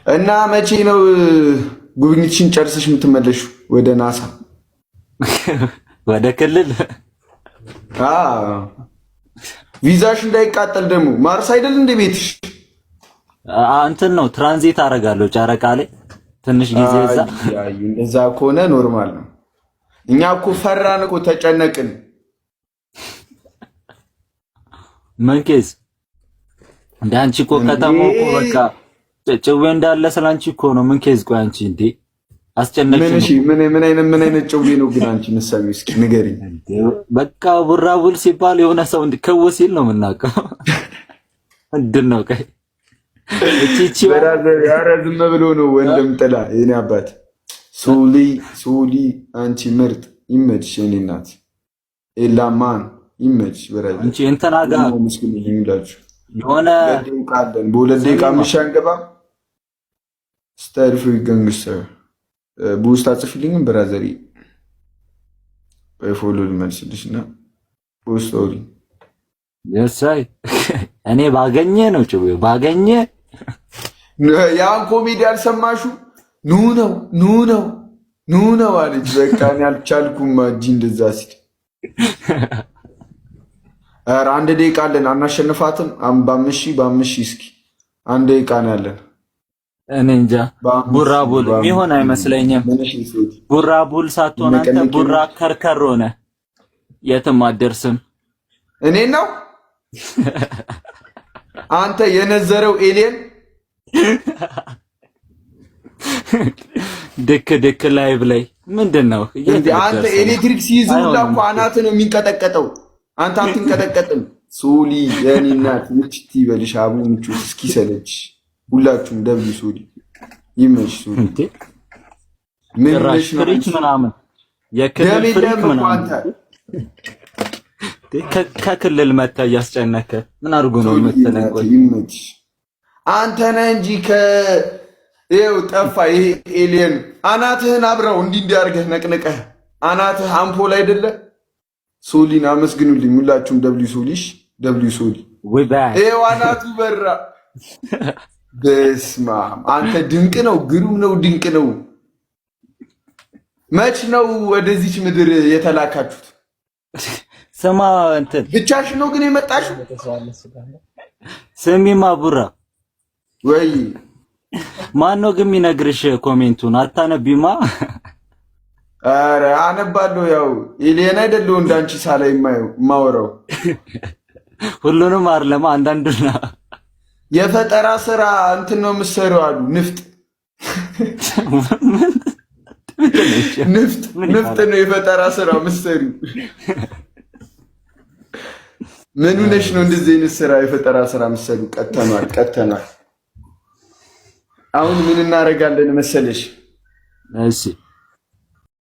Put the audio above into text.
እና መቼ ነው ጉብኝትሽን ጨርሰሽ የምትመለሹ ወደ ናሳ? ወደ ክልል ቪዛሽ እንዳይቃጠል ደግሞ ማርስ አይደል እንደ ቤትሽ? እንትን ነው ትራንዚት አደርጋለሁ ጨረቃ ላይ ትንሽ ጊዜ እዛ። እንደዛ ከሆነ ኖርማል ነው። እኛ እኮ ፈራን እኮ ተጨነቅን። ምን ኬዝ እንደ አንቺ እኮ ከተማው እኮ በቃ ጭዌ እንዳለ ስላንቺ እኮ ነው። ምን ኬዝ ቆይ አንቺ እንዴ አስጨነቅሽ ነው። ምን አይነት ጭዌ ነው ግን አንቺ ምሳሌ እስኪ ንገሪኝ። በቃ ቡራቡል ሲባል የሆነ ሰው እንዲከው ሲል ነው የምናውቀው። ምንድን ነው ቆይ እቺ በራዘር ኧረ ዝም ብሎ ነው ወንድም ጥላ የኔ አባት ሶሊ አንቺ ምርጥ ይመችሽ የኔ እናት ኤላማን ይመችሽ በራዘር አንቺ እንትና ጋር ምስኪን ይላችሁ የሆነ ደቂቃለን በሁለት ደቂቃ ምሻንገባ ስታይል ፍሪ ጋንግስተር ቡስት አጽፊልኝም ብራዘሪ በፎሎ ልመልስልሽና ቡስቶሪ የሳይ እኔ ባገኘ ነው ጭዌው ባገኘ ያን ኮሜዲ አልሰማሹ ኑ ነው አለች። በቃ እኔ አልቻልኩም እጂ እንደዛ ሲል ኧረ አንድ ደቂቃ አለን አናሸንፋትም። በአምስት ሺህ እስኪ አንድ ደቂቃ ነው ያለን። እኔ እንጃ ቡራቡል የሚሆን አይመስለኝም። ቡራቡል ሳትሆን አንተ ቡራ ከርከር ሆነ የትም አትደርስም። እኔ ነው አንተ የነዘረው ኤሊየን ድክ ላይቭ ላይ ምንድነው አንተ ኤሌክትሪክ ሲይዝ ሁላ እኮ አናትህ ነው የሚንቀጠቀጠው። አንተ አትንቀጠቀጥም። ሶሊ የኔ እናት ምችት ይበልሽ አቡ ምቹ እስኪሰለች ሁላችሁም ደብሉ ሶሊ ይመሽ ሶሊ ምን ነሽ ፍሪክ ምናምን የክልል ፍሪክ ምናምን ከክልል መታ እያስጨነከ ምን አድርጎ ነው የምትነቀው? ይመች አንተ ነህ እንጂ ይኸው ጠፋ ይሄ ኤሊየን አናትህን አብረው እንዲያርገህ ነቅነቀህ አናትህ አምፖል አይደለ? ሶሊን አመስግኑልኝ ሁላችሁም ደብሊው ሶሊ ይኸው አናቱ በራ። በስመ አብ አንተ ድንቅ ነው፣ ግሩም ነው፣ ድንቅ ነው። መች ነው ወደዚች ምድር የተላካችሁት? ስማ እንትን ብቻሽ ነው ግን የመጣሽው? ስሚማ ቡራ ወይ ማን ነው ግን የሚነግርሽ ኮሜንቱን አታነቢማ? ኧረ አነባለሁ። ያው ኤሊየን አይደለሁ እንዳንቺ ሳላይ የማወራው ሁሉንም አይደለም አንዳንዱና የፈጠራ ስራ እንትን ነው የምትሰሪው አሉ። ንፍጥ ነው የፈጠራ ስራ የምትሰሪው። ምን ሆነሽ ነው እንደዚህ አይነት ስራ የፈጠራ ስራ የምትሰሪው? ቀጥተናል። አሁን ምን እናደርጋለን መሰለሽ? እሺ